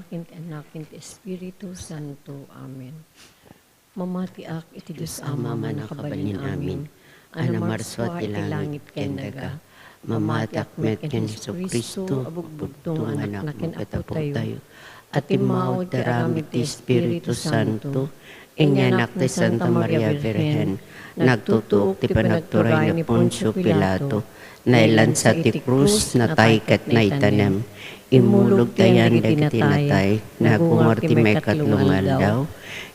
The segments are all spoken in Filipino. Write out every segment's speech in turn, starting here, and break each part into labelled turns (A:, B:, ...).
A: ken ti Anak ken ti Espiritu Santo. Amen. Mamatiak iti Diyos Ama manakabalin amin. Ana marswa iti langit ken daga. Mamatiak met ken Jesu-Kristo abugbugtong anak na ken apo tayo. At imao daramid ti Espiritu Santo. Inyanak ti Santa Maria Virgen. Nagtutuok ti panagturay ni Poncio Pilato. Nailansa ti krus na tay ket na itanem. Imulog tayan dagiti natay, nagungor ti may katlong aldaw.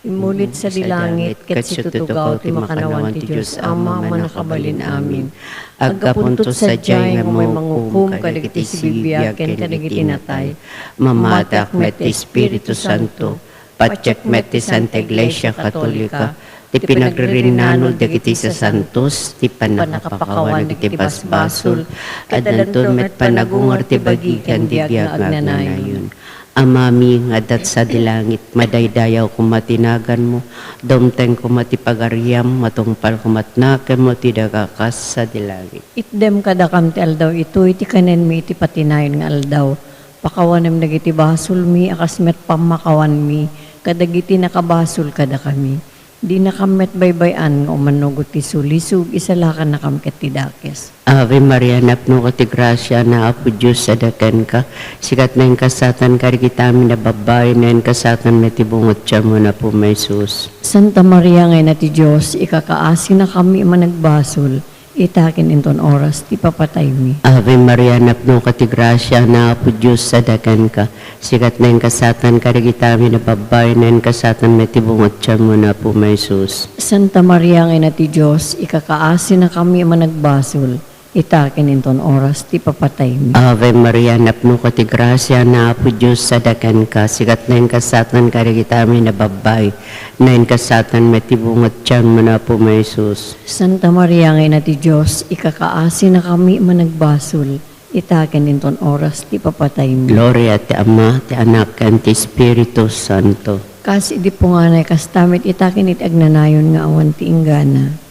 A: Imulit sa dilangit, ket situtugaw ti makanawan ti Diyos Ama manakabalin amin. Agkapuntot sa diyay nga may manghukom kadagiti sibibiyag ken kadagiti natay. Mamatak met ti Espiritu Santo, patsyak met ti Santa Iglesia Katolika, ti pinagrinanod dagiti sa santos, ti panakapakawan dagiti basbasol, at nantun met panagungor ti bagigan ti biyag agnanayon. Amami nga dat sa dilangit, madaydayaw kumatinagan mo, domteng kumatipagariam, matungpal kumatnakan mo, ti dagakas sa dilangit.
B: Itdem kadakam ti aldaw, ito iti kanen mi iti patinayon nga aldaw. Pakawanem dagiti basol mi, akas met pamakawan mi, kadagiti nakabasol kada kami. Di nakamet baybayan nga umanugot ti sulisog, isalakan nakamket ti dakes.
A: Ave Maria, napno ka ti grasya na apo Diyos sa daken ka. Sikat na yung kasatan karigitami na babay na yung kasatan na tibungot siya mo na po may sus.
B: Santa Maria ngay na ti Diyos, ikakaasi na kami managbasol. Itakin inton oras, ti papatay mi.
A: Ave Maria, napno ka ti grasya na apo Diyos sa daken ka. Sikat na yung kasatan karigitami na babay na yung kasatan na tibungot siya mo na po may sus.
B: Santa Maria ngay na ti Diyos, ikakaasi na kami managbasol. Itakin inton oras, ti papatay mi.
A: Ave Maria, napno ka ti grasya na apo Diyos sa daken ka. Sikat na yung kasatan karigitami na babay na yung kasatan na tibungot siya mo na po may sus.
B: Santa Maria ngay na ti Diyos, ikakaasi na kami managbasol. Itakin inton oras, ti papatay mi.
A: Gloria ti Ama, ti Anak, ken ti Espiritu Santo.
B: Kasi di po nga na kastamit itakin iti agnanayon nga awan ti inggana.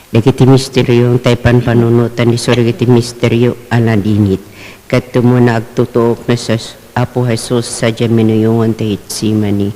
A: Dagiti misteryo ang taypan panunutan ni surigiti misteryo aladinit. Kat tumuna agtutuok na sa Apo Jesus sa Jaminuyungan ti Itsimani.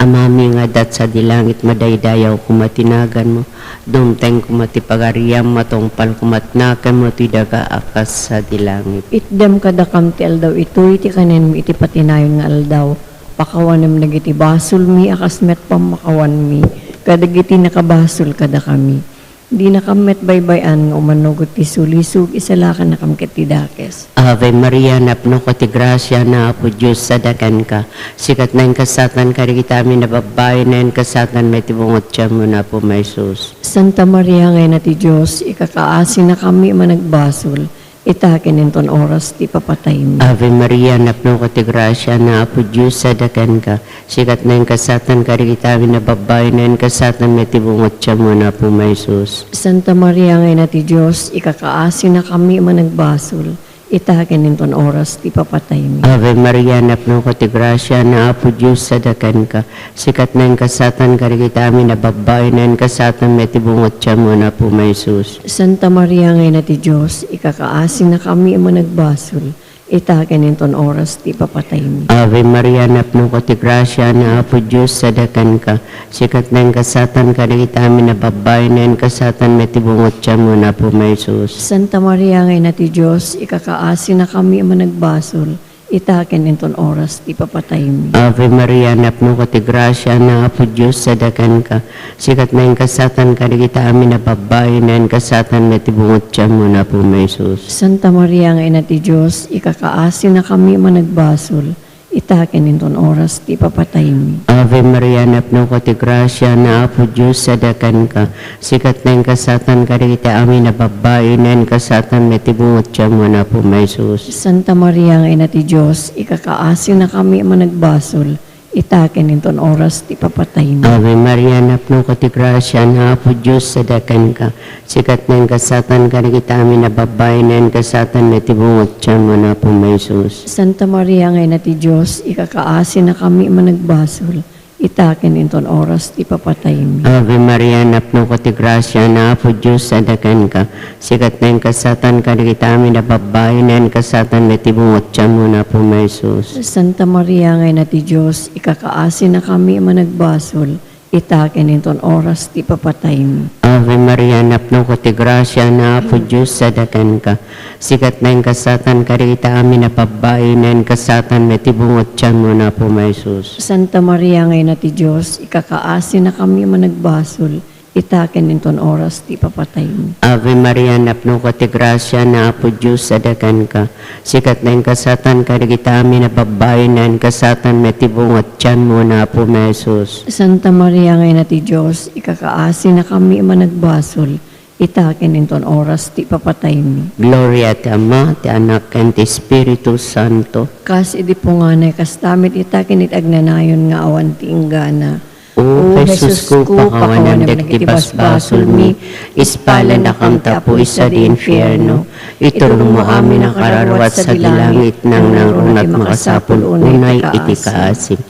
A: Amami nga dat sa dilangit madaydayaw kumatinagan mo. Dumteng kumatipagariam matungpal kumatnakan mo ti daga akas sa dilangit.
B: Itdem kadakam ti aldaw ito iti kanen mi iti patinayon nga aldaw. Pakawanem nagiti basol mi akas met pamakawan mi. Kadagiti nakabasol kada kami. Di nakamet baybayan nga umanugot ti sulisog, isalakan nakamket ti dakes.
A: Ave Maria, napno ka ti grasya na apo Diyos sa dakan ka. Sikat na yung kasatan karigitami na babay na yung kasatan may tibungot siya mo na po may sus.
B: Santa Maria ngay na ti Diyos, ikakaasi na kami managbasol. Itakin inton oras, ti papatay mi.
A: Ave Maria, napno ka ti grasya na apo Diyos sa dakan ka. Sikat na yung kasatan karigitami na babay na yung kasatan may tibungot siya mo na po may sus.
B: Santa Maria ngay na ti Diyos, ikakaasi na kami managbasol. Itakin inton oras, ti papatay mi.
A: Ave Maria, napno ka ti grasya na apo Diyos sa dakan ka. Sikat na yung kasatan karigitami na babay na yung kasatan may tibungot siya mo na po may sus.
B: Santa Maria ngay na ti Diyos, ikakaasi na kami managbasol. Itakin inton oras, ti papatay mi.
A: Ave Maria, napno ka ti grasya na apo Diyos sa dakan ka. Sikat na yung kasatan karigitami na babay na yung kasatan may tibungot siya mo na po may sus.
B: Santa Maria ngay na ti Diyos, ikakaasi na kami managbasol. Itakin inton oras, ti papatay mi.
A: Ave Maria, napno ka ti grasya na apo Diyos sa dakan ka. Sikat na yung kasatan karigitami na babay na yung kasatan may tibungot siya mo na po may sus.
B: Santa Maria ngay na ti Diyos, ikakaasi na kami managbasol. Itakin inton oras, ti papatay mi.
A: Ave Maria, napno ka ti grasya na apo Diyos sa dakan ka. Sikat na yung kasatan karigitami na babay na yung kasatan may tibungot siya mo na po may sus.
B: Santa Maria ngay na ti Diyos, ikakaasi na kami managbasol. Itakin inton oras, ti papatay mi.
A: Ave Maria, napno ka ti grasya na apo Diyos sa dakan ka. Sikat na yung kasatan karigitami na babay na yung kasatan may tibungot siya mo na po may sus.
B: Santa Maria ngay na ti Diyos, ikakaasi na kami managbasol. itaken inton oras ti papatay mi.
C: Ave Maria, napno ko ti grasya na apo Diyos sa dakan ka. Sikat na yung kasatan ka, kita amin na babae na yung kasatan na tibungot siya muna po, Jesus.
B: Santa Maria ngay na ti Diyos, ikakaasin na kami managbasol, itaken inton oras ti papatay mi.
C: Ave Maria, napno ko ti grasya na apo Diyos sa dakan ka. Sikat na yung kasatan ka, kita amin na babae na yung kasatan na tibungot siya muna po, Jesus.
B: Santa Maria ngay na ti Diyos, ikakaasin na kami managbasol, itaken inton oras ti papatay mi.
C: Ave Maria, napno ko ti grasya na apo Diyos sa dakan ka. Sikat na yung kasatan ka, kita amin na babae na yung kasatan na tibungot siya muna po, Jesus.
B: Santa Maria ngay na ti Diyos, ikakaasin na kami managbasol, itaken inton oras ti papatay mi.
C: Gloria ti Ama, ti Anak, and ti Espiritu Santo.
B: Kas idi po nga na kastamit itaken it agnanayon nga awan ti inggana.
C: O Jesus ko, pakawanan nagtibas basol mi, ispalan na kang tapo isa di infierno. Iturong mo amin ang kararwat sa dilangit nang narunat makasapul unay iti kaasim.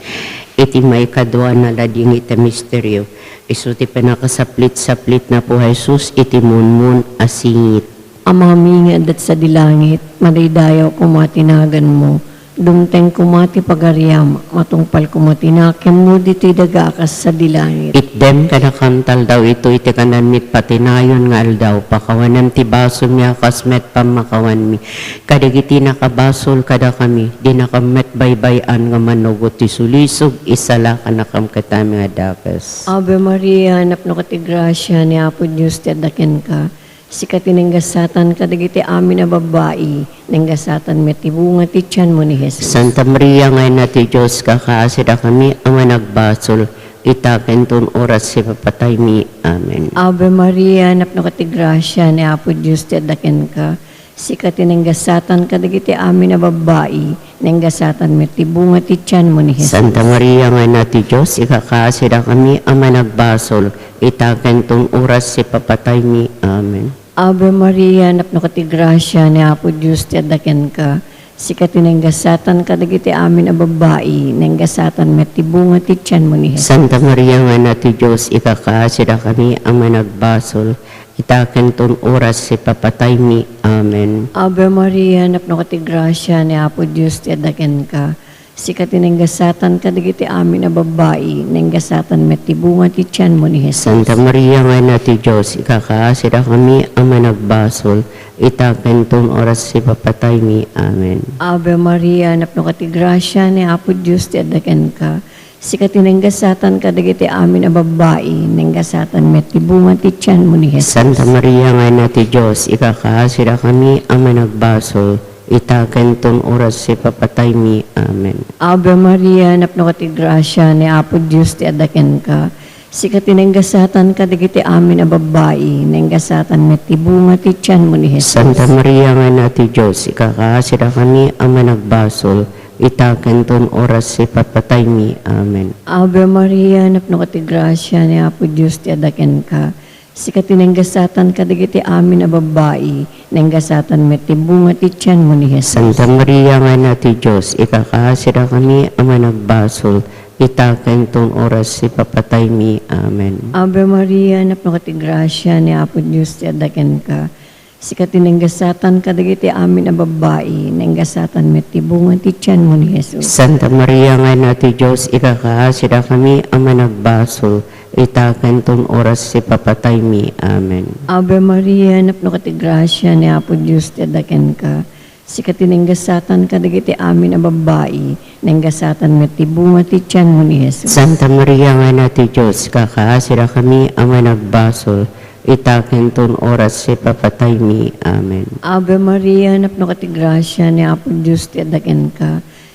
C: Iti may kadwa na lading iti misteryo. Isu ti pinakasaplit-saplit na po Jesus, iti munmun asingit.
B: Ang mga mingadat sa dilangit, madaydayaw kumatinagan mo. Dumteng kumati pagariam, matungpal kumatinakim mo dito'y dagakas sa dilangit.
C: Itdem kanakamtal daw ito iti kananmit patinayon nga aldaw pakawanan ti basol mi akasmet pamakawan mi kadigiti nakabasol kada kami di nakamet baybayan nga manugot ti sulisog isala kanakam katami nga dakas.
B: Ave Maria, napno ka ti grasya ni Apo Diyos ti adaken ka. Sikat tinenggasatan kadagiti amin na babae, nenggasatan met tibunga ti tiyan mo ni Jesus.
C: Santa Maria ngay na ti Diyos kakaasida kami ang managbasol itaken ton oras si papatay mi. Amen.
B: Ave Maria, napno ka ti grasya ni Apo Diyos ti adaken ka. Sikat tinenggasatan kadagiti amin na babae, nenggasatan met tibunga ti tiyan mo ni Jesus.
C: Santa Maria ngay na ti Diyos ikakaasida kami ang managbasol itaken ton oras si papatay mi. Amen.
B: Ave Maria, napno ka ti grasya ni Apo Diyos ti adaken ka. Sikat tinenggasatan kadagiti amin a babae, nenggasatan met tibunga ti tiyan mo ni Jesus.
C: Santa Maria nga na ti Diyos ikakaasida kami ang managbasol itaken ton oras si papatay mi. Amen.
B: Ave Maria, napno ka ti grasya ni Apo Diyos ti adaken ka. Sikat tinenggasatan kadagiti amin a babae, nenggasatan met tibunga ti tiyan mo ni Jesus.
C: Santa Maria nga na ti Diyos ikakaasida kami ang managbasol itaken ton oras si papatay mi. Amen.
B: Ave Maria, napno ka ti grasya ni Apo Diyos ti adaken ka. Sikat tinenggasatan kadagiti amin a babae, nenggasatan met tibunga ti tiyan mo ni Jesus.
C: Santa Maria nga na ti Diyos ikakaasida kami ang managbasol itaken ton oras si papatay mi. Amen.
B: Ave Maria, napno ka ti grasya ni Apo Diyos ti adaken ka. Sikat tinenggasatan kadagiti amin a babae, nenggasatan met tibunga ti tiyan mo ni Jesus.
C: Santa Maria nga na ti Diyos ikakaasida kami ang managbasol itaken ton oras si papatay mi. Amen.
B: Ave Maria, napno ka ti grasya ni Apo Diyos ti adaken ka. Sikat tinenggasatan kadagiti amin a babae, nenggasatan met tibunga ti tiyan mo ni Jesus.
C: Santa Maria nga na ti Diyos ikakaasida kami ang managbasol itaken ton oras si papatay mi. Amen.
B: Ave Maria, napno ka ti grasya ni Apo Diyos ti adaken ka. Sikat tinenggasatan kadagiti amin a babae, nenggasatan met tibunga ti tiyan mo ni Jesus.
C: Santa Maria nga na ti Diyos ikakaasida kami ang managbasol itaken ton oras si papatay mi. Amen.
B: Ave Maria, napno ka ti grasya ni Apo Diyos ti adaken ka. Sikat tinenggasatan kadagiti amin a babae, nenggasatan met tibunga ti tiyan mo ni Jesus.
C: Santa Maria nga na ti Diyos kakaasida kami ang managbasol itaken ton oras si papatay mi. Amen.
B: Ave Maria, napno ka ti grasya ni Apo Diyos ti adaken ka.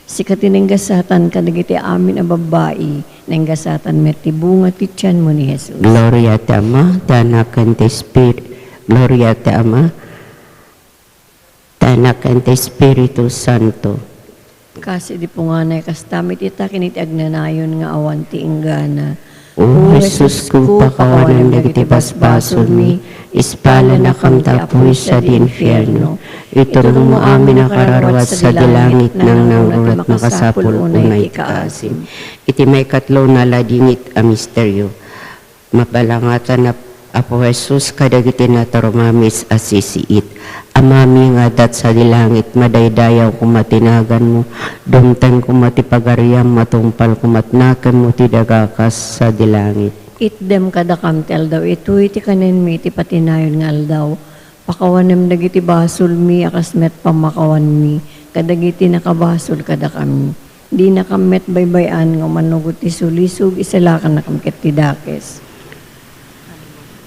B: Sikat tinenggasatan kadagiti amin a babae, nenggasatan met tibunga ti tiyan mo ni Jesus.
C: Gloria ti Ama, ti Anak, and ti Espiritu. Gloria ti Ama, ti Anak, and ti Espiritu Santo.
B: Kasi di po nga na kastamit ita kiniti agnanayon nga awan ti inggana.
C: O Jesus ko pakawanan dagiti basbasol mi, ispala na kam tapoy sa di infierno. Iturong mo amin ang kararawat sa dilangit nang nangurat makasapul unay ikaasim. Iti may katlo na ladingit a misteryo. Mabalangatan na Apo Jesus kadagiti na tarumamis asisiit. Amami nga dat sa dilangit madaydayaw kumatinagan mo. Dumtang kumatipagariam matumpal kumatnakan mo ti dagakas sa dilangit.
B: Itdem kada kamtel daw, ito iti kanin mi iti patinayon nga aldaw. Pakawanem dagiti basol mi, akas met pamakawan mi, kadagiti nakabasol kada kami. Di nakamet baybayan nga manugot ti sulisog, isalakan na kamket ti dakes.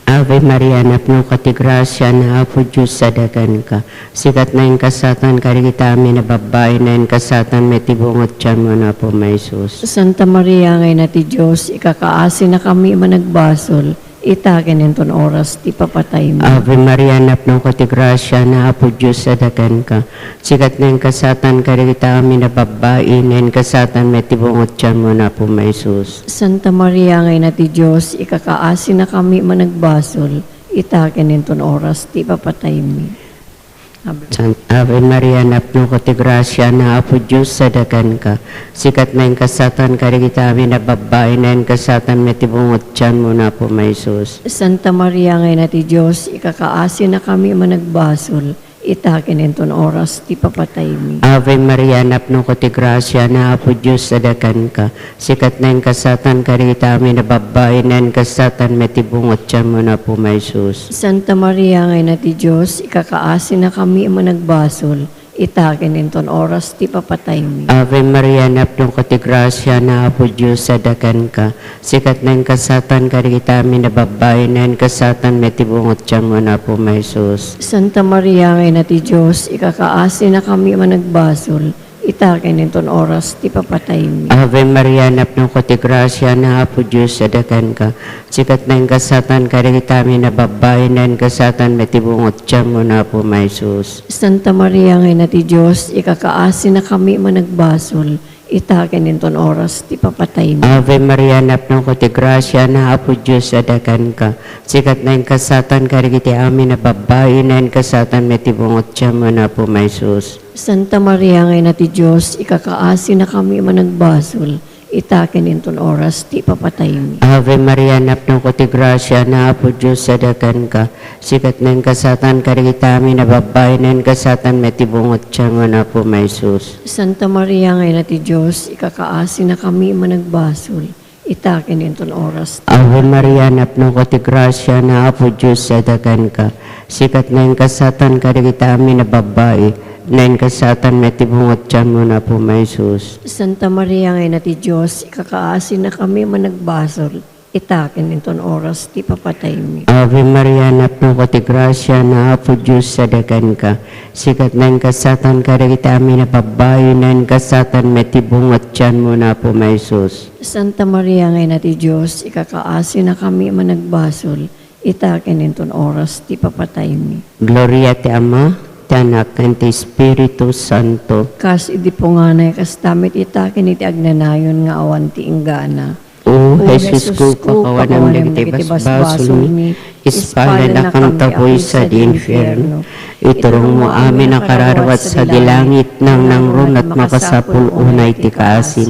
C: Ave Maria, napno ka ti grasya na Apo Diyos sa dagan ka. Sikat na yung kasatan karikita amin na babae na yung kasatan may tibungot tiyan mo na po may Jesus.
B: Santa Maria ngay na ti Diyos, ikakaasi na kami managbasol, itakin inton oras ti papatay mo.
C: Ave Maria, napno ka ti grasya na Apo Diyos sa dagan ka. Sikat na yung kasatan karikita amin na babae na yung kasatan may tibungot tiyan mo na po may Jesus.
B: Santa Maria ngay na ti Diyos, ikakaasi na kami managbasol, itakin inton oras ti papatay mo.
C: Ave Maria, napno ko ti grasya na Apo Diyos sa dagan ka. Sikat na yung kasatan karikita amin na babae na yung kasatan may tibungot tiyan mo na po may Jesus.
B: Santa Maria ngay na ti Diyos, ikakaasi na kami managbasol, itakin inton oras ti papatay mi.
C: Ave Maria, napno ko ti grasya na Apo Diyos sa dagan ka. Sikat na yung kasatan karikita amin na babae na yung kasatan may tibungot tiyan mo na po may Jesus.
B: Santa Maria ngay na ti Diyos, ikakaasi na kami managbasol, itakin inton oras ti papatay mi.
C: Ave Maria, napno ko ti grasya na Apo Diyos sa dagan ka. Sikat na yung kasatan karikita amin na babae na yung kasatan may tibungot tiyan mo na po may Jesus.
B: Santa Maria ngay na ti Diyos, ikakaasi na kami managbasol, itakin inton oras ti papatay mi.
C: Ave Maria, napno ko ti grasya na Apo Diyos sa dagan ka. Sikat na yung kasatan karikita amin na babae na yung kasatan may tibungot tiyan mo na po may Jesus.
B: Santa Maria ngay na ti Diyos, ikakaasi na kami managbasol, itakin inton oras ti papatay mi.
C: Ave Maria, napno ko ti grasya na Apo Diyos sa dagan ka. Sikat na yung kasatan karikita amin na babae na yung kasatan may tibungot tiyan mo na po may Jesus.
B: Santa Maria ngay na ti Diyos, ikakaasi na kami managbasol, itakin inton oras ti papatay mi.
C: Ave Maria, napno ko ti grasya na Apo Diyos sa dagan ka. Sikat na yung kasatan karikita amin na babae na yung kasatan may tibungot tiyan mo na po may Jesus.
B: Santa Maria ngay na ti Diyos, ikakaasi na kami managbasol, itakin inton oras.
C: Ave Maria, napno ko ti grasya na Apo Diyos sa dagan ka. Sikat na yung kasatan karikita amin na babae na yung kasatan may tibungot tiyan mo na po may Jesus.
B: Santa Maria ngay na ti Diyos, ikakaasi na kami managbasol, itakin inton oras ti papatay mi.
C: Ave Maria, napno ko ti grasya na Apo Diyos sa dagan ka. Sikat na yung kasatan karikita amin na babae na yung kasatan may tibungot tiyan mo na po may Jesus.
B: Santa Maria ngay na ti Diyos, ikakaasi na kami managbasol, itakin inton oras ti papatay mi.
C: Gloria ti Ama, ti Anak, and ti Espiritu Santo.
B: Kas idi po nga na kas damit itakin iti agnanayon nga awan ti inggana.
C: O Jesus ko, pakawanan dagiti basbasol mi, ispala na kang tapoy sa di infierno. Iturong mo amin ang kararawat sa dilangit nang nangrun at makasapul unay ti kaasin.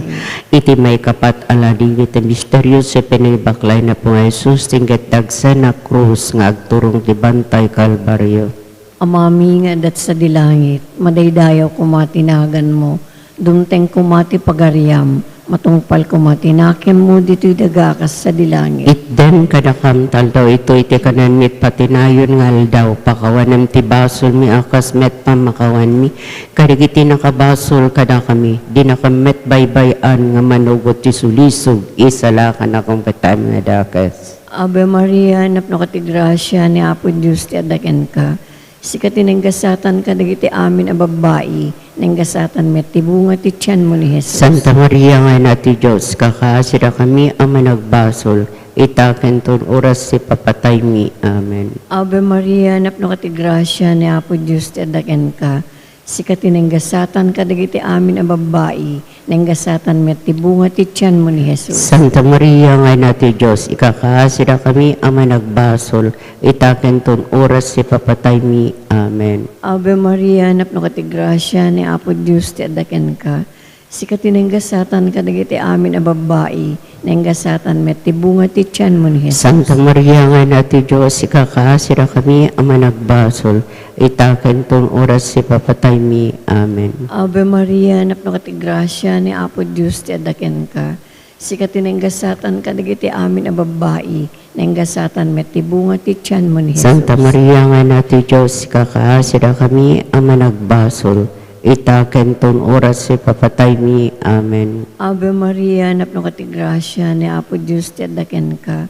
C: Iti may kapat aladingit ang misteryo sa pinibaklay na po Jesus tingkat dagsa na krus nga agturong ti bantay Kalbaryo.
B: Amami nga dat sa dilangit, madaydayaw kumatinagan mo, dumteng kumati pagariam, matungpal kumatinakim mo dito'y dagakas sa dilangit.
C: Itden kadakam taldaw ito iti kananmit patinayon nga aldaw, pakawanan ti basol mi akas met pamakawan mi, karigiti nakabasol kada kami, di nakamet baybayan nga manugot ti sulisog, isala ka na kung patay nga dakas.
B: Ave Maria, napno ka ti grasya ni Apo Diyos ti adaken ka. Sikati ng gasatan ka dagiti amin a babae, ng gasatan met ti bunga ti tiyan mo ni Jesus.
C: Santa Maria nga na ti Diyos, kakaasira kami ang managbasol, itaken ton oras si papatay mi. Amen.
B: Ave Maria, napno ka ti grasya ni Apo Diyos ti adaken ka. Sikatin ang gasatan kadagiti amin a babae, nang gasatan met tibunga ti tiyan mo ni Jesus.
C: Santa Maria, ngay nati Diyos, ikakaasira kami ama nagbasol, itaken ton oras si papatay mi. Amen.
B: Ave Maria, napno ka ti grasya ni Apo Diyos ti adaken ka. Sikatin ang gasatan kadagiti amin a babae, nang gasatan met tibunga ti tiyan mo ni Jesus.
C: Santa Maria, ngay nati Diyos, ikakaasira kami ama nagbasol, itaken ton oras si papatay mi. Amen.
B: Ave Maria, napno ka ti grasya ni Apo Diyos ti adaken ka. Sikatin ang gasatan kadagiti amin a babae, nang gasatan met tibunga ti tiyan mo ni Jesus.
C: Santa Maria, ngay nati Diyos, ikakaasira kami ama nagbasol, itaken ton oras si papatay mi. Amen.
B: Ave Maria, napno ka ti grasya ni Apo Diyos ti adaken ka.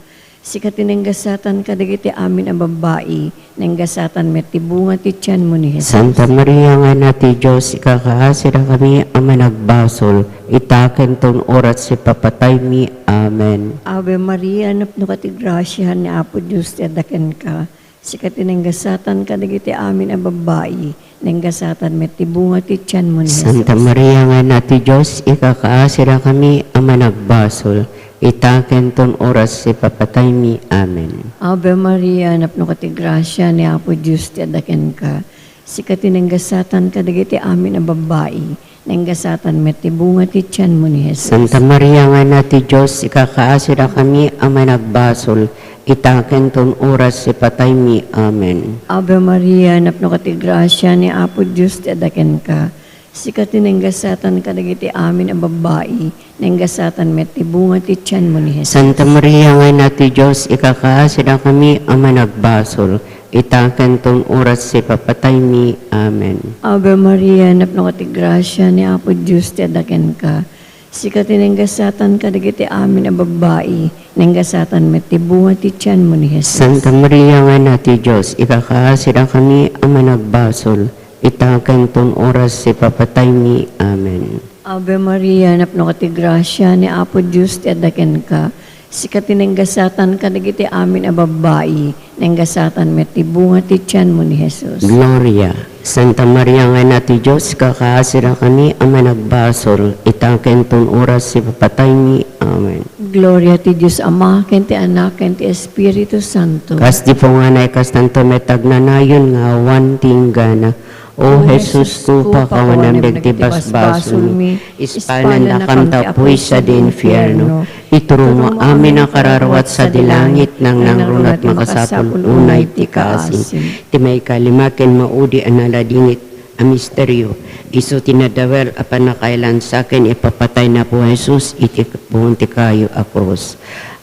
B: Sikatin ang gasatan kadagiti amin a babae, nang gasatan met tibunga ti tiyan mo ni Jesus.
C: Santa Maria, ngay nati Diyos, ikakaasira kami ama nagbasol, itaken ton oras si papatay mi. Amen.
B: Ave Maria, napno ka ti grasya ni Apo Diyos ti adaken ka. Sikatin ang gasatan kadagiti amin a babae, nang gasatan met tibunga ti tiyan mo ni Jesus.
C: Santa Maria, ngay nati Diyos, ikakaasira kami ama nagbasol, itaken ton oras si papatay mi. Amen.
B: Ave Maria, napno ka ti grasya ni Apo Diyos ti adaken ka. Sikatin ang gasatan kadagiti amin a babae, nang gasatan met tibunga ti tiyan mo ni Jesus.
C: Santa Maria, ngay nati Diyos, ikakaasira kami ama nagbasol, itaken ton oras si patay mi. Amen.
B: Ave Maria, napno ka ti grasya ni Apo Diyos ti adaken ka. Sikatin ang gasatan kadagiti amin a babae, nang gasatan met tibunga ti tiyan mo ni Jesus.
C: Santa Maria, ngay nati Diyos, ikakaasira kami ama nagbasol, itaken ton oras si papatay mi. Amen.
B: Ave Maria, napno ka ti grasya ni Apo Diyos ti adaken ka. Sikatin ang gasatan kadagiti amin a babae, nang gasatan met tibunga ti tiyan mo ni Jesus.
C: Santa Maria, ngay nati Diyos, ikakaasira kami ama nagbasol, itaken ton oras si papatay mi. Amen.
B: Ave Maria, napno ka ti grasya ni Apo Diyos ti adaken ka. Sikatin ang gasatan kadagiti amin a babae, nang gasatan met tibunga ti tiyan mo ni Jesus.
C: Gloria. Santa Maria, ngay nati Diyos, kakaasira kami ama nagbasol, itaken ton oras si papatay mi. Amen.
B: Gloria ti Diyos Ama, ken ti Anak, ken ti Espiritu Santo.
C: Kas di po nga na ikas tanto metag nanayon nga awan tinggana. O Jesus, tu pakawanan begtibas basul mi, ispanan na kam tapuy sa di infierno. Ituro mo amin ang kararawat sa dilangit nang nangrunat makasapul unay ti kaasin. Ti may kalimaken maudi analadingit a misteryo. Iso tinadawel apan nakailan sa akin ipapatay na po Jesus iti punti kayo a krus.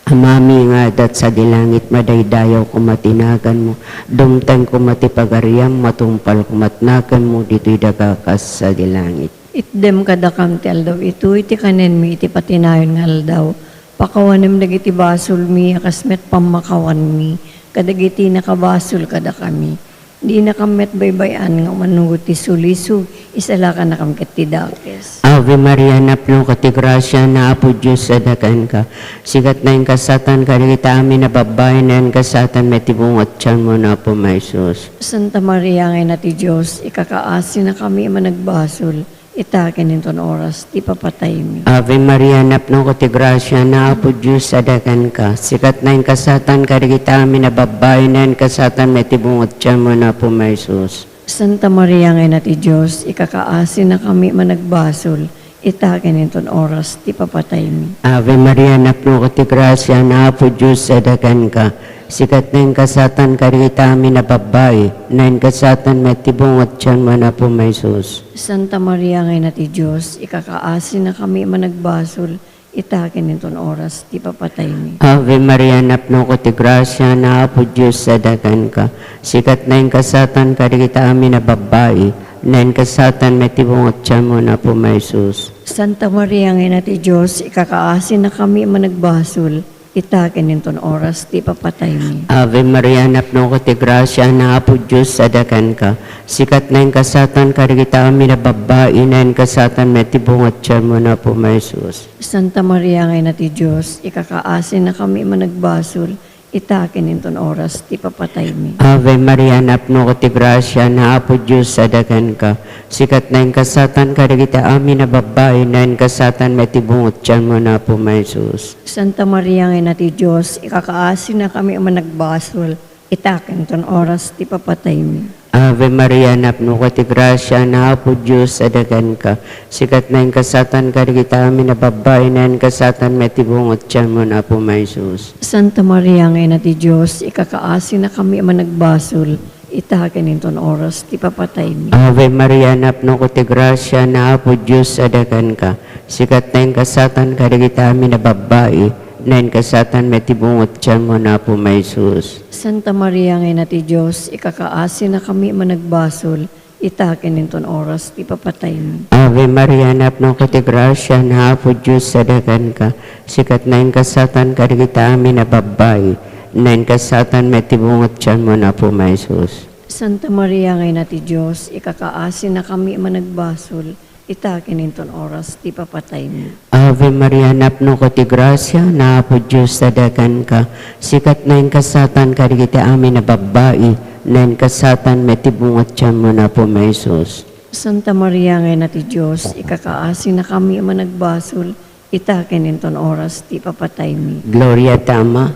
C: Amami nga dat sa dilangit madaydayaw kumatinagan mo, dumtang kumatipagariam matumpal kumatnagan mo dito'y dagakas sa dilangit.
B: Itdem kadakam ti aldaw ito, iti kanen mi, iti patinayon nga aldaw. Pakawanem dagiti basol mi, akasmet pamakawan mi, kadagiti nakabasol kada kami. Di nakamet baybayan nga manugot ti sulisog, isala ka nakamket ti dakes.
C: Ave Maria, napno ka ti grasya na Apo Diyos sa dakan ka. Sigat na yung kasatan ka kita amin na babae na yung kasatan may tibungat tiyan mo na po may sus.
B: Santa Maria ngay na ti Diyos, ikakaasi na kami managbasol, itakin ninton oras, ti papatay mi.
C: Ave Maria, napno ka ti grasya na Apo Diyos sa dakan ka. Sigat na yung kasatan ka kita amin na babae na yung kasatan may tibungat tiyan mo na po may sus.
B: Santa Maria ngay na ti Diyos, ikakaasi na kami managbasol, itakin ninton oras, ti papatay mi.
C: Ave Maria, napno ka ti grasya na Apo Diyos sa dakan ka. Sikat na yung kasatan ka kita amin na babae, na yung kasatan may tibungat tiyan mo na po may sus.
B: Santa Maria ngay na ti Diyos, ikakaasi na kami managbasol, itakin ninton oras, ti papatay mi.
C: Ave Maria, napno ko ti grasya na Apo Diyos sa dagan ka. Sikat na yung kasatan ka kita amin na babae, na yung kasatan may tibungat tiyan mo na po may sus.
B: Santa Maria ngay na ti Diyos, ikakaasi na kami managbasol, itakin ninton oras, ti papatay mi.
C: Ave Maria, napno ko ti grasya na Apo Diyos sa dagan ka. Sikat na yung kasatan ka kita amin na babae, na yung kasatan may tibungat tiyan mo na po may sus.
B: Santa Maria ngay na ti Diyos, ikakaasi na kami managbasol, itakin inton oras ti papatay mi.
C: Ave Maria, napno ko ti grasya, na Apo Diyos sa dagan ka. Sikat na yung kasatan ka, dagiti amin na babae, na yung kasatan may tibungot tiyan mo na po, may Jesus.
B: Santa Maria nga ti Diyos, ikakaasi na kami ang nagbasol, itakin inton oras ti papatay mi.
C: Ave Maria, napno ko ti grasya, na Apo Diyos sa dagan ka. Sikat na yung kasatan ka, dagiti amin na babae, na yung kasatan may tibungot tiyan mo na po, may Jesus.
B: Santa Maria nga ti Diyos, ikakaasi na kami ang nagbasol, itakin inton oras ti papatay mi.
C: Ave Maria, napno ko ti grasya, na Apo Diyos sa dagan ka. Sikat na yung kasatan ka, dagiti amin na babae, na yung kasatan may tibungot tiyan mo na po, may Jesus.
B: Santa Maria nga ti Diyos, ikakaasi na kami ang nagbasol, itakin inton oras ti papatay mi.
C: Ave Maria, napno ko ti grasya, na Apo Diyos sa dagan ka. Sikat na yung kasatan ka, dagiti amin na babae, na yung kasatan may tibungot tiyan mo na po, may Jesus.
B: Santa Maria nga ti Diyos, ikakaasi na kami ang nagbasol, itakin inton oras ti papatay mi.
C: Ave Maria, napno ko ti grasya, na Apo Diyos sa dagan ka. Sikat na yung kasatan ka, dagiti amin na babae, na yung kasatan may tibungot tiyan mo na po, may Jesus.
B: Santa Maria nga ti Diyos, ikakaasi na kami ang nagbasol, itakin inton oras ti papatay mi.
C: Gloria Tama,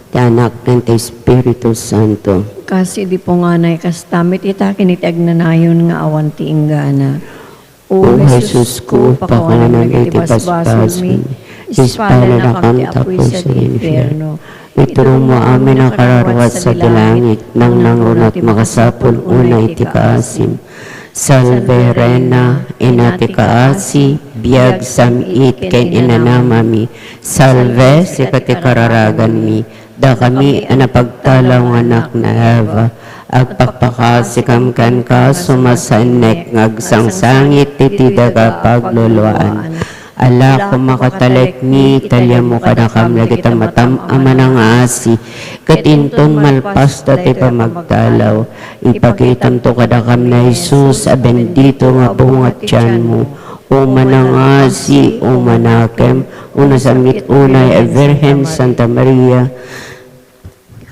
C: ti Anak, ng ti Espiritu Santo.
B: Kasi di po nga na kastamit itakin iti agnanayon nga awan ti inggana.
C: O Jesus ko, pakawanan iti paspasul mi, ispala na kam tapoy sa infierno. Iturong mo amin ang kararwat sa dilangit, nang nangrunat makasapul una iti kaasim. Salve Rena, inati kaasi, biag samit ken inanamami. Salve si kati kararagan mi, da kami anapagtalaw anak na Eva. Agpakpakasikam kan ka sumasanek ngagsangsangit titidaga pagluluan. Ala kumakatalek mi talya mo kanakam lagita matam ama ng asi. Katinton malpas dati pa magdalaw. Ipakitam to kadakam na Jesus a bendito nga bungat tiyan mo. Umanang asi, umanakem, una samit unay a Virgen Santa Maria.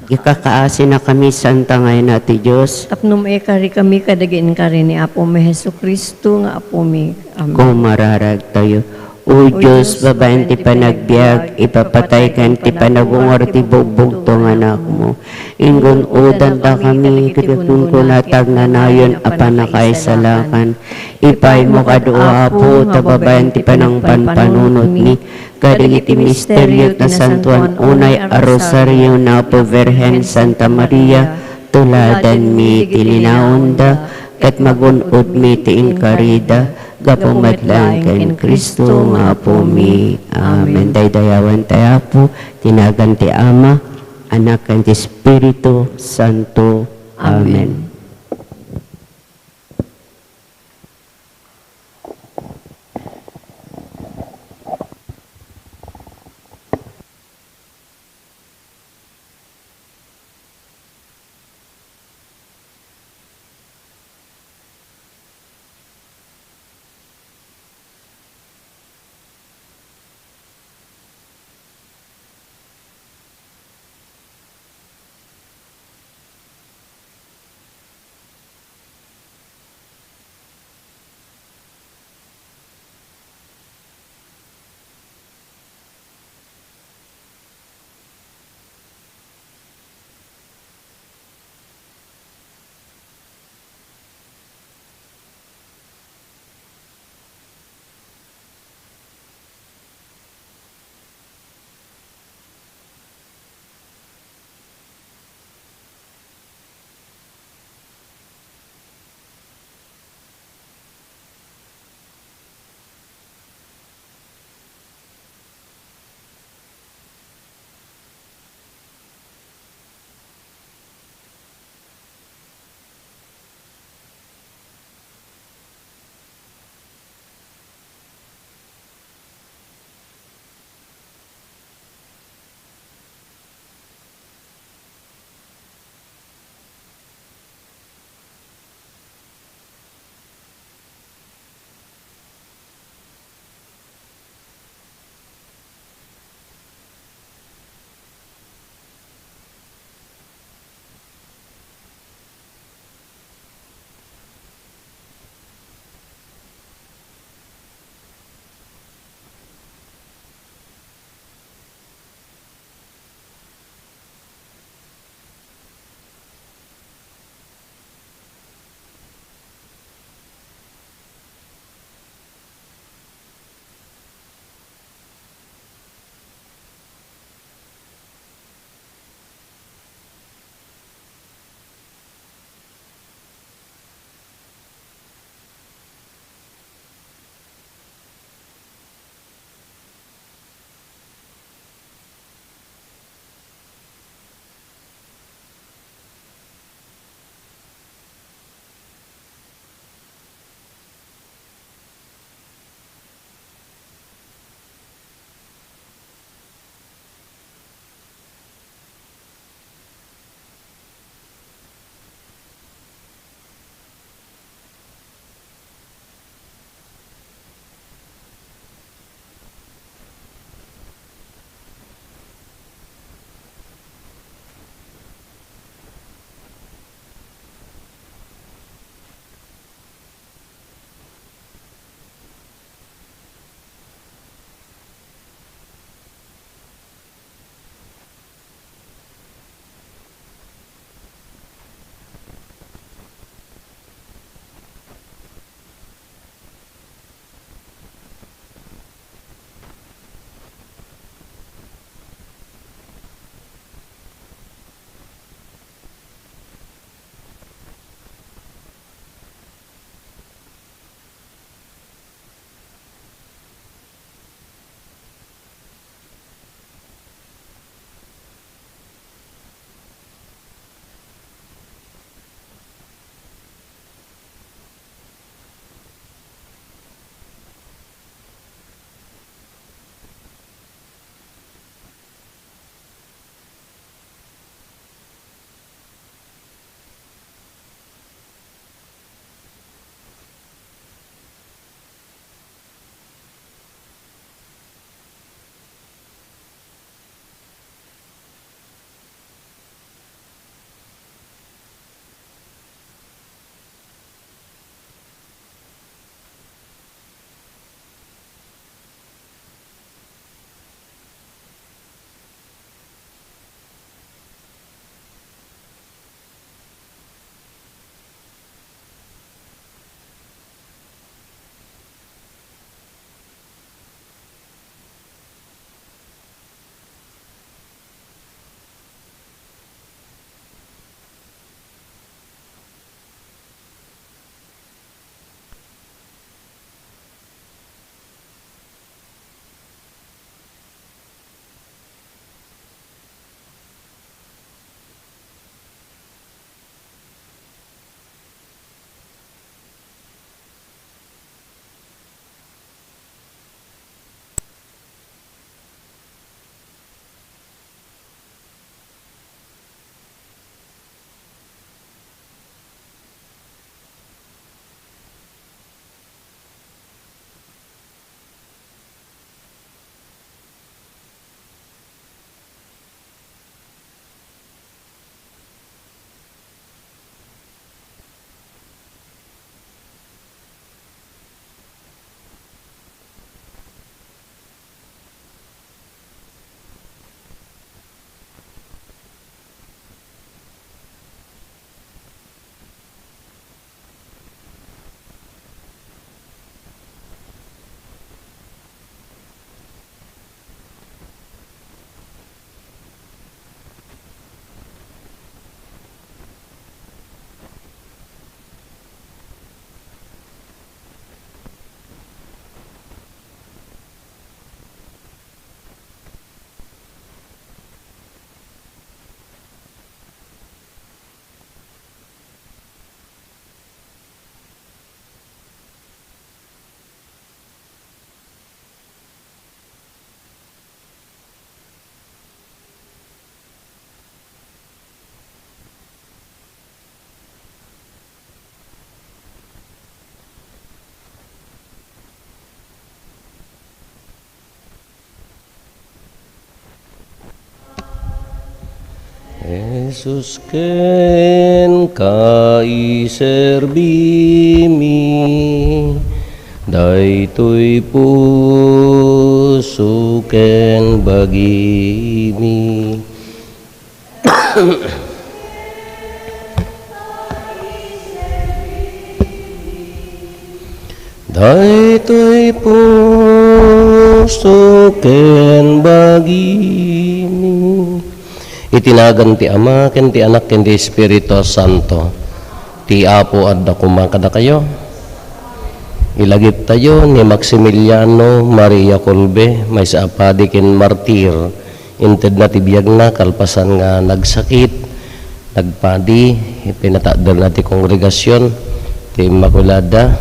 C: Ikakaasi na kami, Santa ngayon natin Diyos.
B: Tapnum kari kami kadagin kari ni Apo mi Hesu Kristo nga Apo mi. Amen.
C: Kung mararag tayo. O Diyos, babaen ti panagbiag, ipapatay kan ti panagungor ti bugbog tong anak mo. Ingon udan ta kami, kitutun ko natag na nayon apanakay salakan. Ipay mo kadua Apo, tababaen ti panang panpanunod ni, kadagiti misteryo na santuan unay a rosaryo na po Virgen Santa Maria, tuladan mi tilinaunda, kat magunod mi ti inkarida, gapumadlang ken Kristo nga po mi. Amen. Daydayawan tayo po, tinagan ti Ama, Anak ken ti Espiritu Santo. Amen.
D: Jesus ken kaiserbimi, daytoy puso ken bagimi. Daytoy puso ken bagimi. Itinagan ti Ama, ken ti Anak, ken ti Espiritu Santo. Ti Apo adda kumakada kayo. Ilagip tayo ni Maximiliano Maria Colbe, may sa apadi ken martir. Inted na tibiyag na, kalpasan nga nagsakit, nagpadi, pinatadal na ti kongregasyon, ti Immaculada.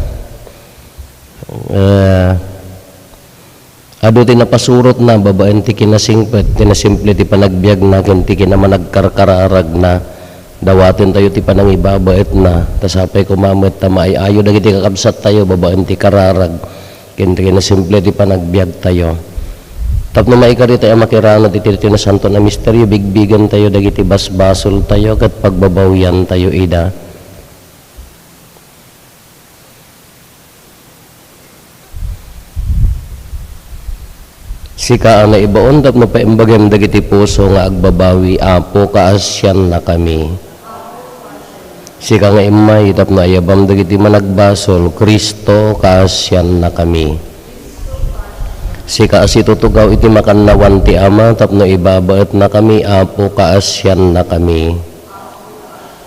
D: Ado ti napasurot na babaen ti kinasingpet, tinasimple ti panagbiag na, ken ti kinaman nagkarkararag na, dawatin tayo ti panangibabait na, tasapay kumamit ta maayayo dagiti kakabsat tayo, babaen ti kararag, ken ti kinasimple ti panagbiag tayo. Tapno maikari tayo makirana ti Tito na Santo na misteryo, bigbigan tayo dagiti basbasol tayo, kat pagbabawyan tayo ida. Sika na ibaon, tapno paimbagam dagiti puso nga agbabawi, Apo kaasyan na kami. Sika nga imay, tapno ayabam dagiti managbasol, Kristo kaasyan na kami. Sika asitutugaw iti makannawan ti Ama, tapno ibabaet na kami, Apo kaasyan na kami.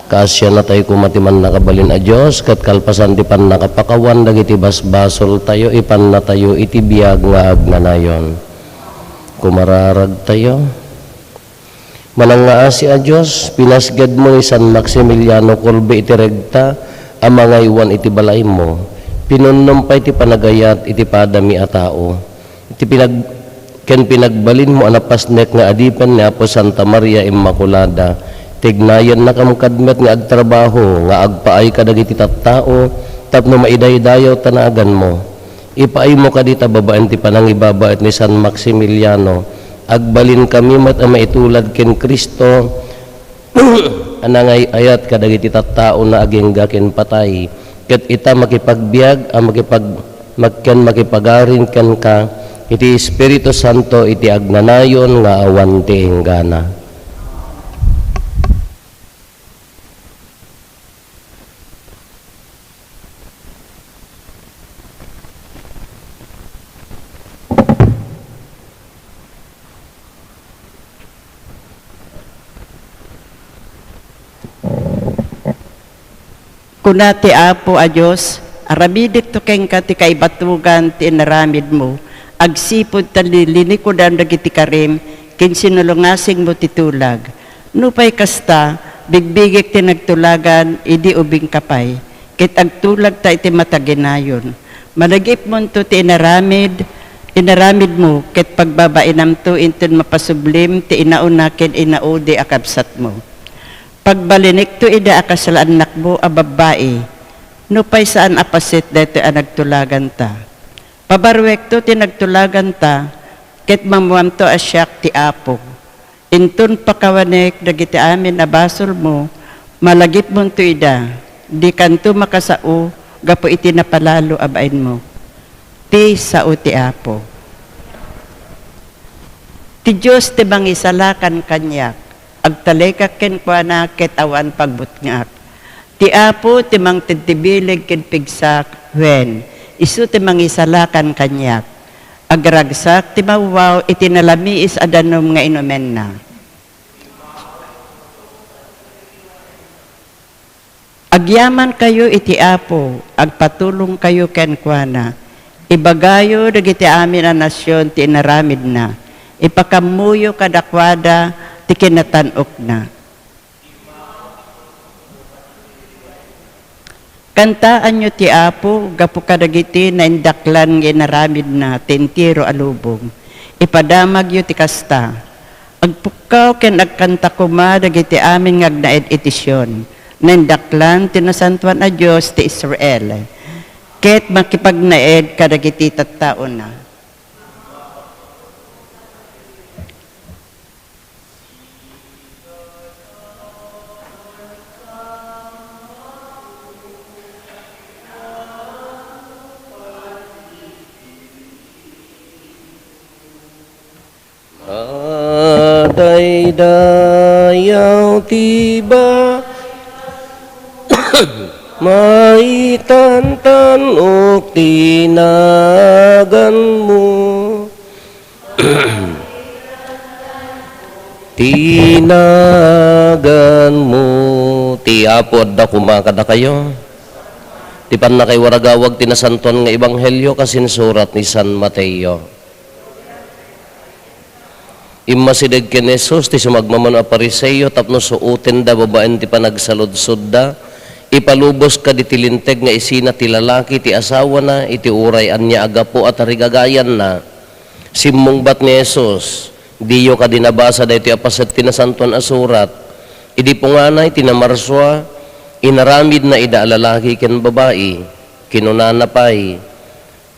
D: Kaasyan na tayo kumatiman nakabalin a Diyos, kat kalpasan ti pan nakapakawan, dagiti basbasol tayo, ipan na tayo iti biyag nga agnanayon. Kumararag tayo. Manang nga asi a Diyos, pinasgad mo ni San Maximiliano Colbe iti regta, amangay iwan iti balay mo. Pinunumpay iti panagayat iti padami a tao. Iti pinagbalin mo anapasnek nga adipan ni Apo Santa Maria Immaculada. Tignayan na kamukadmet nga agtrabaho, nga agpaay ka dagiti tattao, tapno maidaydayaw tanagan mo. Ipaay mo ka dita babaen ti panangibabait ni San Maximiliano, agbalin kami mat maitulad ken Kristo, anangay ayat kadagiti tattao na agengga ken patay, ket ita makipagbiag, makipagarin ken ka, iti Espiritu Santo iti agnanayon nga awan ti enggana.
E: Kuna ti Apo a Diyos, aramidit to keng ka ti kaibatugan ti inaramid mo, agsipod talinikodan dagiti karim, ken sinulungasing mo titulag. Nupay kasta, bigbigik ti nagtulagan, idi ubing kapay, ket agtulag ta iti mataginayon. Malagip mo to ti inaramid mo, ket pagbabainam to intin mapasublim ti inauna ken inaudi akabsat mo. Pagbalinik to ida akasalaan nakbo a babae, nupay saan apasit dito ang nagtulagan ta. Pabarwek to tinagtulagan ta, ket mamuam to asyak ti Apo. Intun pakawanek dagiti amin abasol mo, malagip mo to ida, di kanto makasao, gapo iti napalalo abain mo. Ti sao ti Apo. Ti Diyos ti bangisalakan kanyak, agtalekak ken kuana ket awan pagbutngak. Ti Apo ti mang titibilig ken pigsak wen isu ti mangisalakan kanyak. Agragsak ti mawaw iti nalamiis adanom nga inumen na. Agyaman kayo iti Apo, agpatulong kayo ken kuana. Ibagayo dagiti amin a nasyon ti inaramid na. Ipakamuyo kadakwada ti kinatanok na. Kantaan nyo ti Apo, gapu kadagiti na indaklan nga inaramid na tentiro alubong. Ipadamag yo ti kasta. Agpukaw ken agkanta kuma dagiti amin nga agnaed itisyon. Na indaklan tinasantuan a Diyos ti Israel. Ket makipagnaed kadagiti tattao na.
D: tay dayaw tiba maitantan o tinagan mo tinagan mo ti Apo adda kumakada kayo ti pan na kay waragawag tinasanton nga ebanghelyo kasinsurat ni San Mateo. Immasideg ken Jesus ti sumagmaman a Pariseo tapno suoten da babaen ti panagsaludsod da ipalubos ka di tilinteg nga isina ti lalaki ti asawa na iti uray anya agapo at arigagayan na simmungbat ni Jesus diyo ka dinabasa da iti apaset tinasanton a surat idi punganay tinamarswa inaramid na ida lalaki ken babae kinunana pay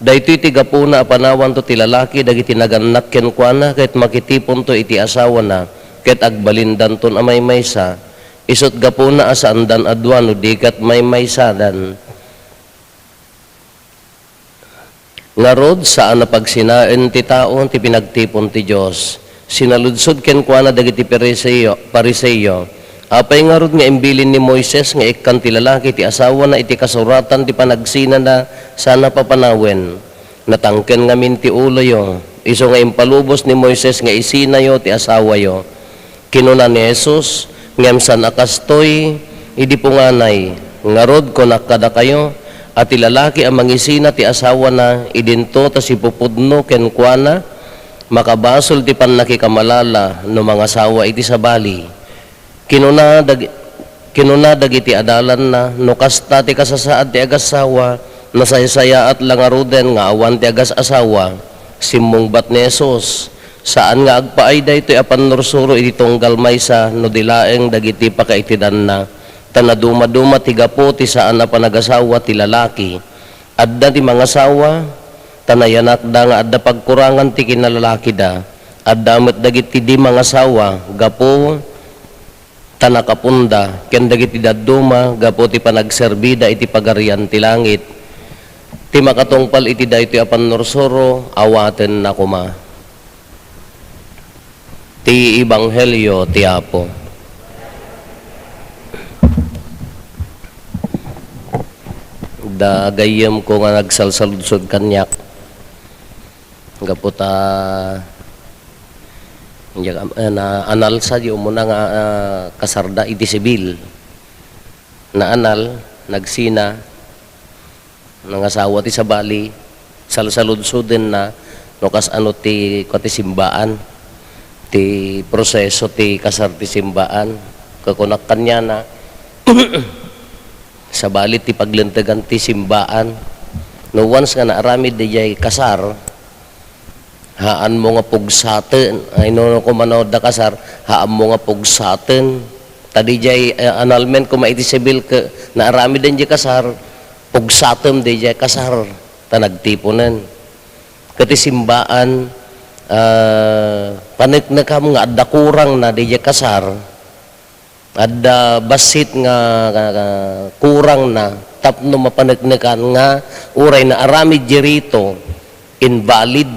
D: daytoy ti gapuna a panawan to ti lalaki dagiti naganak ken kuana ket makitipon to iti asawa na ket agbalindan ton amay maysa isot gapuna asandan adwan no dikat may maysadan ngarod saan na pagsinaen ti taon ti pinagtipon ti Dios sinaludsod ken kuana dagiti Pariseo apay ngarod nga imbilin ni Moises nga ikkan ti lalaki ti asawa na iti kasuratan ti panagsina na sana papanawen natangken ngamin ti ulo yo iso nga impalubos ni Moises nga isina yo ti asawa yo kinuna ni Jesus ngem san akastoy idi punganay ngarod ko nakada kayo at ti lalaki ang mangisina ti asawa na idinto ta si pupudno ken kuana makabasol ti panakikamalala no mga asawa iti sabali kinuna dagiti adalan na no kasta ti kasasaad ti agasawa nasaysaya at langaruden nga awan ti agas asawa simmungbat ni Jesus saan nga agpaay daytoy apan nursuro iti tunggal maysa no dilaeng dagiti pakaitidan na tanaduma-duma ti gapo ti saan na panagasawa ti lalaki adda ti mga asawa tanayanak da nga adda pagkurangan ti kinalalaki da adda met dagiti di mga asawa gapo tanakapunda ken dagiti dadduma gapo ti panagserbida iti pagarian ti langit ti makatungpal iti daytoy apan nursuro awaten na kuma ti Ebanghelyo ti Apo. Da gayem ko nga nagsalsaludsod kanyak. Gaputa na anal sa di mo na nga kasarda iti sibil. Na anal nagsina ng asawa ti sabali salsaludsod na no kas ano ti ko ti simbaan ti proseso ti kasar ti simbaan kakunak kanya na sa balit ti paglentegan ti simbaan no once nga naaramid di jay kasar haan mo nga pugsaten ay no ko manood da kasar haan mo nga pugsaten tadi jay annulment ko maiti sibil ka naaramid din jay kasar pugsatem di jay kasar tanagtiponen kati simbaan paniknakam nga adda kurang na di kasar adda basit nga kurang na tapno mapaniknakan nga uray na aramid jirito invalid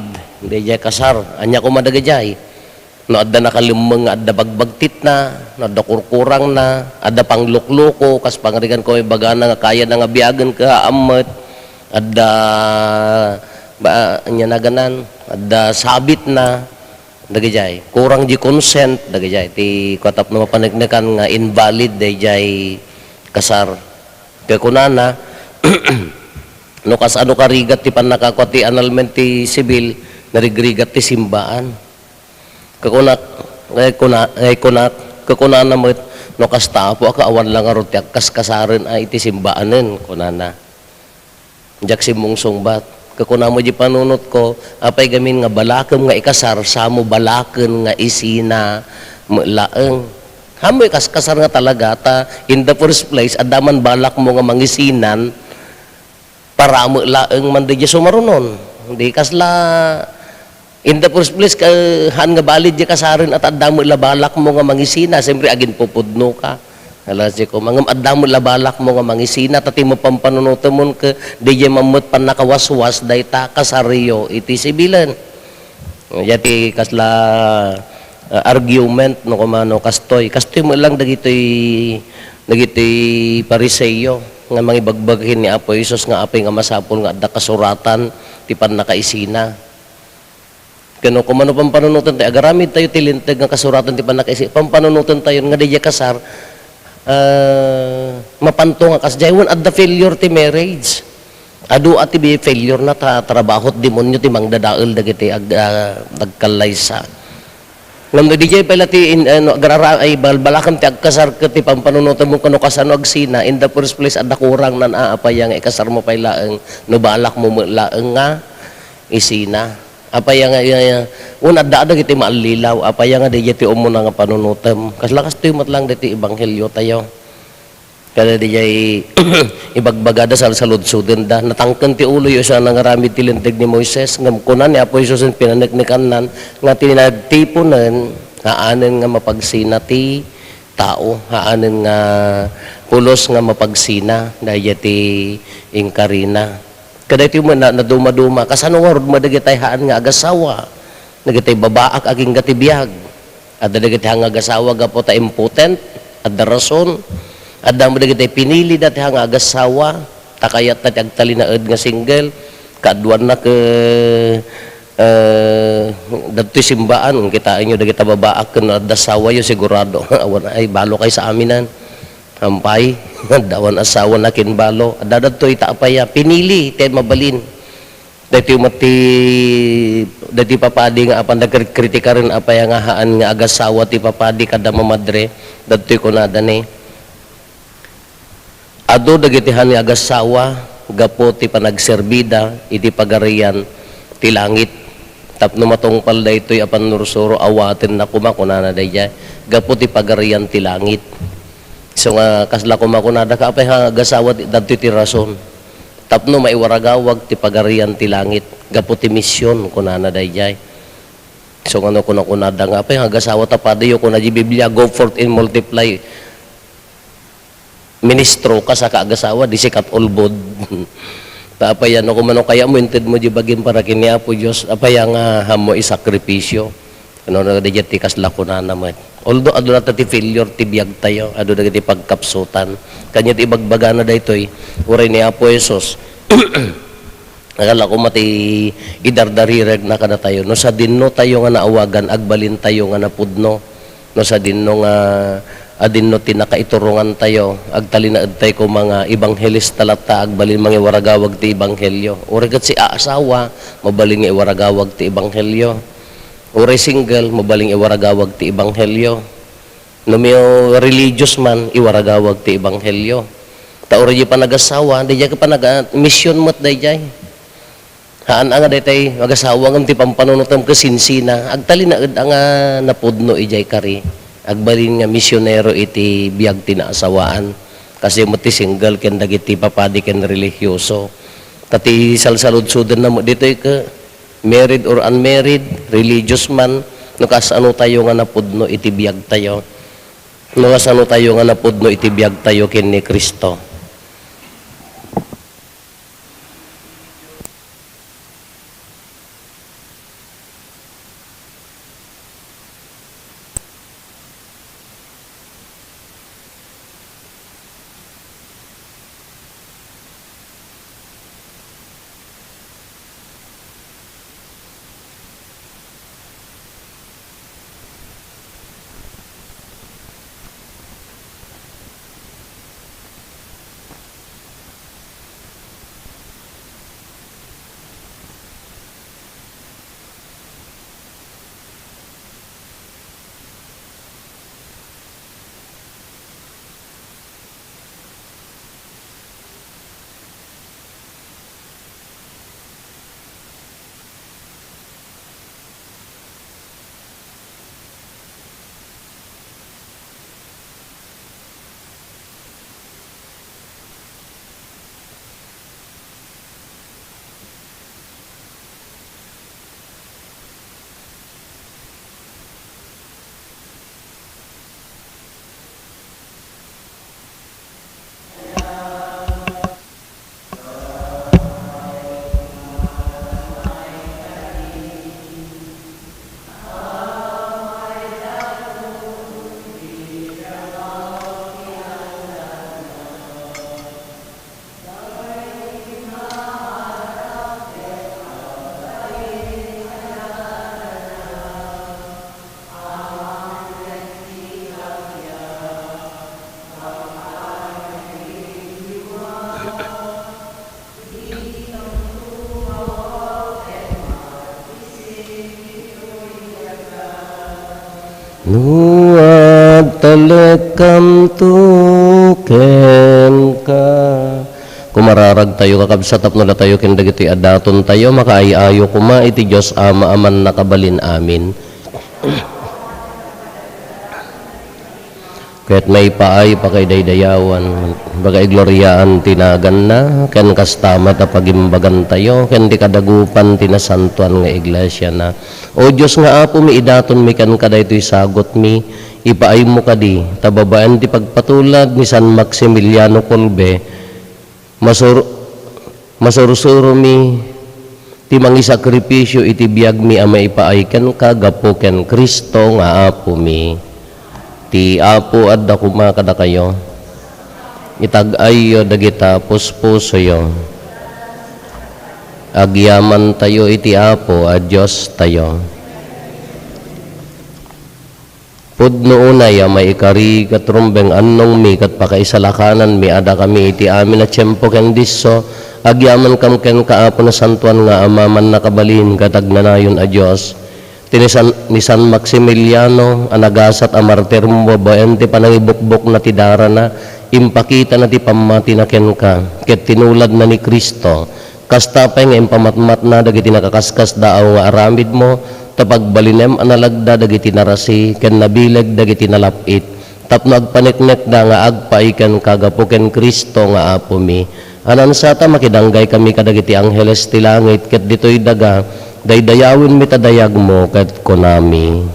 D: di kasar anya ko madagajay no adda nakalimang nga adda bagbagtit na no adda kurkurang na adda panglukloko kas pangarigan ko may bagana nga kaya na nga biyagan ka amet adda ba anya naganan adda sabit na dagijay kurang di consent dagijay ti katap na mapanagnakan nga invalid dagijay kasar kaya kunana no kas ano karigat ti panakakwat ti annulment ti sibil narigrigat ti simbaan kakunak kakunana met no kas tapo ka awan lang arot ti kas kasaren ay ti simbaanen kunana jak simong sungbat kakuna mo di panunot ko apay gamin nga balakem nga ikasar samo balaken nga isina laeng hamoy kasar nga talaga ta in the first place adaman balak mo nga mangisinan para mo laeng man di sumarunon di kasla in the first place han nga balid di kasarin at adamo la balak mo nga mangisina siyempre agin pupudno ka alas ko mangam adamo labalak mo nga mangisina tati mo pampanunutemon ke DJ mamut pan nakawaswas dayta kasariyo iti sibilan yati kasla argument no kumano kastoy mo lang dagitoy pariseyo nga mga ibagbaghin ni Apo Isos nga apay nga masapol nga adda kasuratan ti pan nakaisina kano kumano pampanunutan tayo agaramid tayo tilintag nga kasuratan ti pan nakaisina pampanunutan tayo nga diya kasar mapanto nga kasjay wan adda failure ti marriage adu at ti failure na trabahot demonyo ti mangdadael dagiti agkalaysa ngam no DJ pala ti agrara ay balbalakam ti agkasar ket ti pampanunutan mo kano kasano agsina in the first place adda kurang nan apayang ikasar mo pay laeng no balak mo laeng nga isina apayang un adda iti maalilaw apayang DJ ti ummo nga panunutem kaslakas ti matlang diti ebanghelyo tayo kada DJ ibagbagada sa saludsuden da natangken ti ulo yo sa nangaramid ti linteg ni Moises ngam kunan ni Apo Isus pinaneknekan nan nga tinagtiponen haanen nga mapagsina ti tao haanen nga pulos nga mapagsina daya ti ingkarina kada ti man na duma-duma kasano nga rod madagitay haan nga agasawa nagitay babaak aging gatibiyag adda dagitay nga agasawa gapo ta impotent adda rason adda mo dagiti pinili dati hang agasawa takayat na agtalinaed nga single kaadwan na ke dati simbaan kung kitain nyo dagiti babaak ken adda sawa yo sigurado awan ay balo kay sa aminan ampay dawan asawa na kin balo adda dadto itaapaya pinili tay mabalin dati papadi nga apan nagkritika rin apaya nga haan nga agasawa ti papadi kada mamadre dadto ko nada ni ado dagitihan ni agasawa gapo ti panagserbida iti pagarian ti langit tapno matungpal da ito'y apan nursuro awatin na kumakunana daya gapo ti pagarian ti langit so nga kasla kumakunada ka apay ha agasawa dadto ti rason tapno maiwaragawag ti pagarian ti langit gapo ti misyon kunana daya so nga no kunakunada nga apay ha agasawa tapadayo kuna di Biblia go forth and multiply ministro ka sa kaagasawa di sikat ulbod tapayan no kumano kaya mo inted mo di bagin para kini Apo Dios apaya nga hamo isakripisyo ano na di ti kaslakuna naman although adu na ti failure ti biag tayo adu na ti pagkapsutan kanya ti ibagbaga na daytoy uray ni Apo Isos akala ko mati idardarireg na kada tayo no sa dinno tayo nga naawagan agbalin tayo nga napudno no sa dinno nga adin no tinakaiturungan tayo agtalinaed tayo ko mga ebanghelista talata agbalin mga iwaragawag ti ebanghelyo urigat si aasawa mabaling iwaragawag ti ebanghelyo uri single mabaling iwaragawag ti ebanghelyo no may religious man iwaragawag ti ebanghelyo ta uri pa nagasawa di ka pa mission mat dayjay haan nga daytay magasawa ngam ti pampanunutam kasinsina agtalinaed nga napudno ijay kari agbalin nga misyonero iti biag tinaasawaan kasi mo ti single ken dagiti papadi ken religyoso tati salsaludsudan na mo dito ka married or unmarried religious man no kasano tayo nga napudno iti biag tayo no kasano tayo nga napudno iti biag tayo ken ni Kristo. Nuad talekam tuken ka. Kumararag tayo kakabsat tapno na tayo kindagiti adaton tayo makaayayo kuma iti Diyos ama aman nakabalin amin. Kahit may paay pa kay daydayawan, bagay gloryaan tinagan na, ken kastama tapagimbagan tayo, ken di kadagupan tinasantuan nga iglesia na. O Diyos nga apo mi idaton mi kan kada ito'y sagot mi, ipaay mo kadi, tababaan ti pagpatulad ni San Maximiliano Kolbe, masurusuro mi, ti mangi sakripisyo iti biyag mi ama ipaay ken kagapo ken Kristo nga apo mi. Ti apo adda kumakada kayo, itag-ayo dagita puspuso yo, agyaman tayo iti apo a Diyos tayo. Pudno unay may ikari katrumbeng annong mi kat pakaisalakanan mi ada kami iti amin na tiyempo ken disso, agyaman kam ken kaapo na santuan nga amaman nakabalin katagnanayon a Diyos. Ni San Maximiliano anagasat a martir mo babaen ti panangibukbok na ti dara na impakita na ti pamati na ken ka ket tinulad na ni Kristo kastapay nga impamatmat na dagiti nakakaskas daaw nga aramid mo tapag balinem analagda dagiti narasi ken nabileg dagiti nalapit tapno agpaneknek da nga agpaiken kagapo ken Kristo nga apo mi anan sata makidanggay kami kadagiti angheles ti langit ket ditoy daga daydayawin mi tadayag mo ket konami.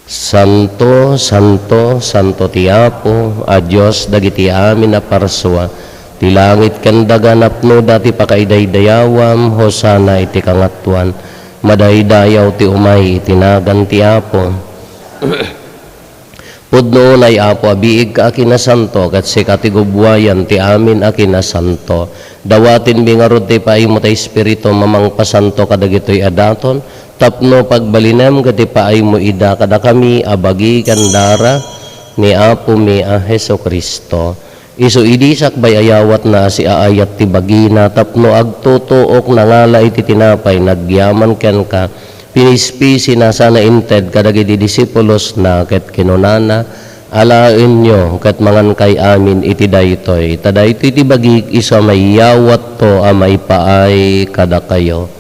D: Santo, Santo, Santo ti Apo, a Dios dagiti amin a parswa. Ti langit ken daga napno dati pakaidaydayawam, hosana iti kangatuan. Madaydayaw ti umay itinagan ti Apo. Pudno nay Apo abiig ka akin na santo ket si katigubwayan ti amin akin na santo. Dawatin bingarod ti paay mo ta espiritu mamang pasanto kadagitoy adaton tapno pagbalinem gati paay mo ida kada kami abagi kandara ni Apo mi a Heso Kristo. Isu idisak bay ayawat na si aayat ti bagina tapno agtutuok nangala iti tinapay nagyaman ken ka pinispisi na sana inted kadagiti disipulos na ket kinunana alain nyo ket mangan kay amin iti daytoy tadaytoy iti bagik isa may yawat to a may paay kada kayo.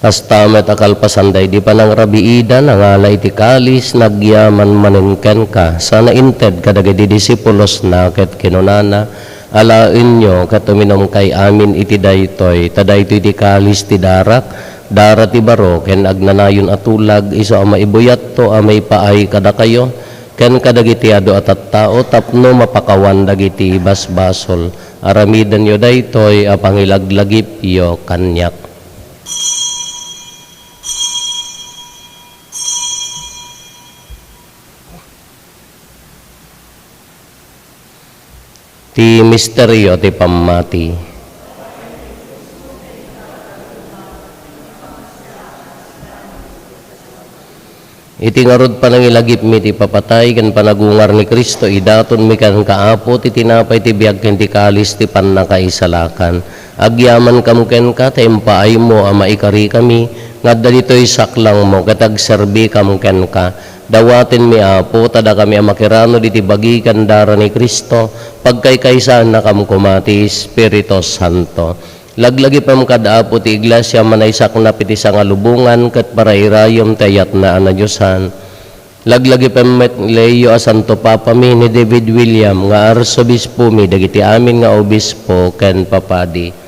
D: Kastamet akalpasanday di panang rabiida nangalay ti kalis nagyaman manengken ka sana inted kadagiti disipulos na ket kinunana alain nyo ket uminom kay amin iti daytoy tadaytoy ti kalis ti darak dara ti baro ken agnanayon atulag iso a maibuyat to a may paay kada kayo ken kadagiti adu at tao tapno mapakawan dagiti basbasol aramidan yo daytoy a pangilaglagip yo kanyak. Ti misteryo ti pamati. Iti ngarod panangilagip mi ti papatay ken panagungar ni Kristo idaton mi kan kaapo ti tinapay ti biag ken ti kalis ti pannakaisalakan. Agyaman kam ken ka tempaay mo a maikari kami ngadda ditoy saklang mo ket agserbi kam ken ka. Dawatin mi Apo tada kami a makirano diti bagi kandara ni Kristo pagkaykaysan na kam kumati Espiritu Santo. Laglagi pam kada Apo ti iglesia manaysak na piti sa ngalubungan ket parairayom tayat na anadyosan. Laglagi pam met Leo a Santo Papa mi ni David William nga arsobispo mi dagiti amin nga obispo ken papadi.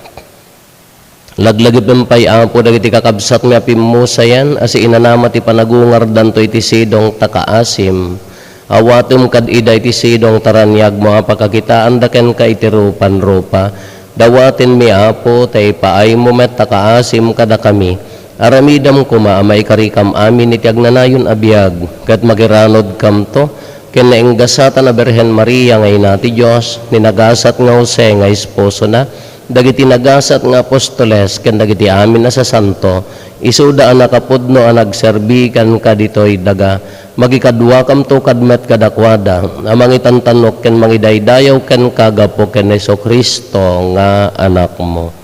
D: Laglagi pempay Apo dagiti kakabsat mi apimusayan asi inanama ti panagungar danto iti sidong takaasim awatum kad ida iti sidong taranyag mo apakakitaan daken ka iti rupan-rupa dawatin mi Apo tay paay mo met takaasim kada kami aramidam kuma amay karikam amin iti agnanayon abiyag ket magiranod kam to ken naenggasatan a Birhen Maria ngay nati Dios ninagasat nga Jose nga esposo na dagiti nagasat nga apostoles ken dagiti amin na sa santo, isuda ang nakapudno ang nagserbi kan kaditoy daga, magikadwa kam to kadmet kadakwada, amang itantanok ken mangidaydayaw ken kagapo ken Jesu-Kristo nga anak mo.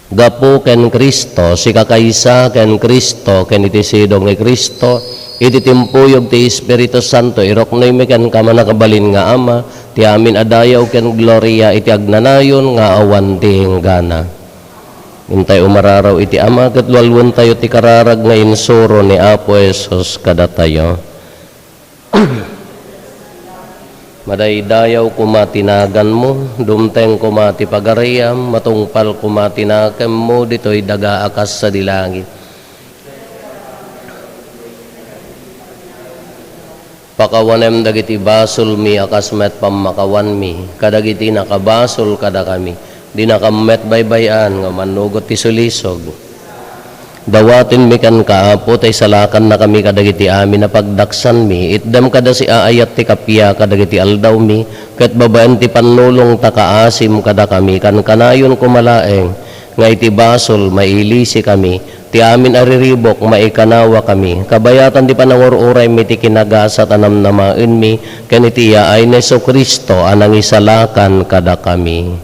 D: Gapo ken Kristo, si kakaysa ken Kristo, ken iti sidong ni Kristo, iti timpuyog ti Espiritu Santo, iroknoy mi ken kama nakabalin nga Ama, ti amin adayaw ken gloria, iti agnanayon nga awan ti hinggana. Intay umararaw iti Ama, ket walwon tayo ti kararag nga insuro ni Apo Jesus kada tayo. Madaydayaw kumatinagan mo, dumteng kumati pagariyam, matungpal kumatinakem mo, dito'y daga-akas sa dilangit. Pakawanem dagiti basol mi, akas met pamakawan mi, kadagiti nakabasol kada kami, di nakamet baybayan, nga manugot ti sulisog. Dawatin mi kan kaapo, tay salakan na kami kadagiti amin na pagdaksan mi, itdam kada si aayat ti kapya kadagiti aldaw mi, ket babaen ti panulong takaasim kada kami, kan kanayon kumalaeng, nga iti basol mailisi kami, ti amin ariribok maikanawa kami, kabayatan ti panangururay mi ti kinagasat anam namaen mi, ken iti yaay ni Jesu-Kristo anang isalakan kada kami.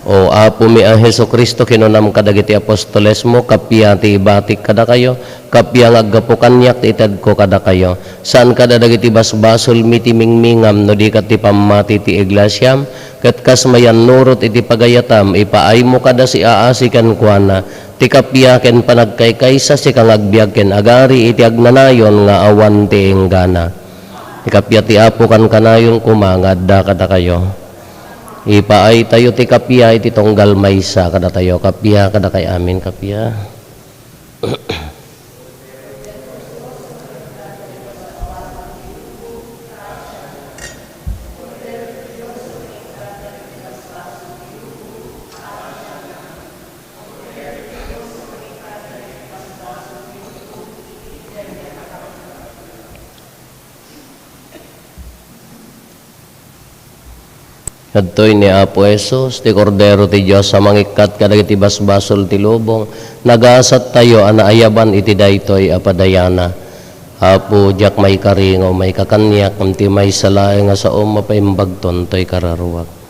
D: O Apo mi ang Jesu-Kristo, kinunam kadagiti apostoles mo, kapya ti ibatik kada kayo, kapya nga aggapukanyak ti ited ko kada kayo. Saan kada dagiti basbasol mi ti mingmingam, no di kat ti pamati ti iglesyam, ket kas mayan nurot iti pagayatam, ipaay mo kada si aasikan kuana, ti kapya ken panagkaykaysa si kang agbiag ken agari, iti agnanayon nga awan ti inggana. Ikapya ti Apo kan kanayon kumangad da kada kayo. Ipaay tayo ti kapya iti tonggal maysa kada tayo, kapya kada kay amin kapya. Kadtoy ni Apo Jesus, ti Kordero ti Diyos, sa mangikat kadagiti basbasol ti lubong, nagasat tayo anaayaban iti daytoy apadayana. Apo, jak may karingo, may kakanyak, ti may salay nga sa mapaimbagton, to'y kararuwak.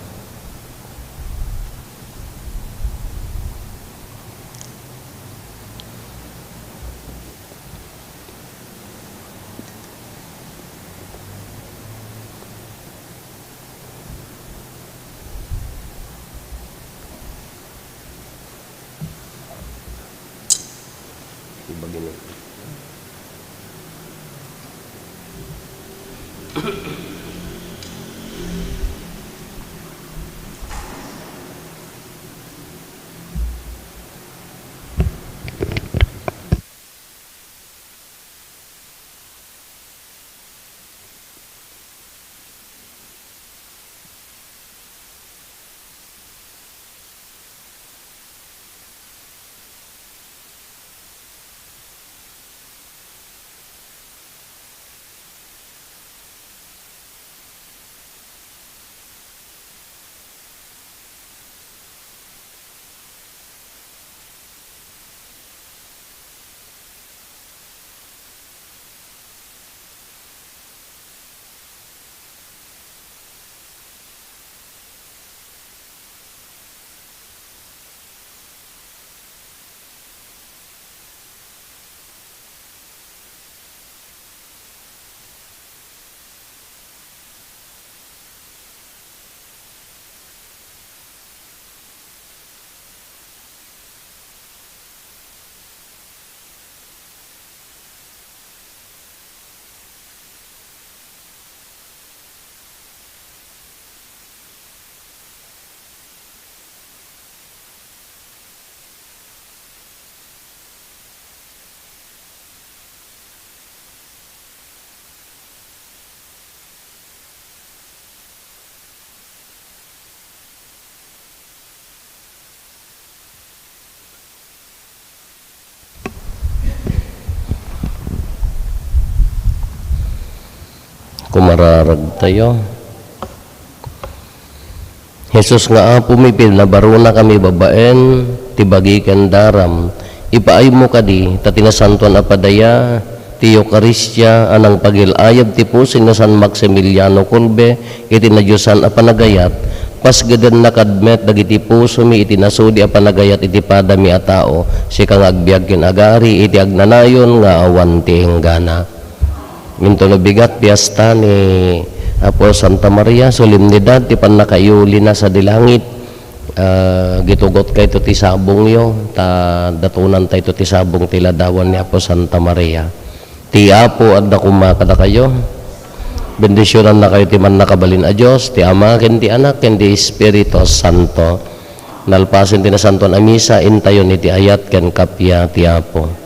D: Kumararag tayo. Jesus nga apo mi pinabaruna kami babaen, tibagi ken daram. Ipaay mo kadi, tatinasantuan apadaya, ti Eucharistia, anang pagilayab ti pusin na San Maximiliano Kolbe, iti na Diyosan apanagayat, pasgadan nakadmet, dagiti puso mi, iti nasudi apanagayat, iti padami a tao, si kang agbiag kin agari, iti agnanayon nga awan ti hinggana. Minto no bigat, piyesta ni Apo Santa Maria, solemnidad, ti panakayuli na sa dilangit, gitugot kay to ti sabong yo, datunan tayo to ti sabong ti ladawan ni Apo Santa Maria. Ti Apo at nakumakada kayo, bendisyonan na kayo ti man nakabalin a Diyos, ti Ama, ken ti Anak, ken ti Espiritu Santo. Nalpasin ti na Santon a Misa, intayon iti ayat ken kapya ti Apo.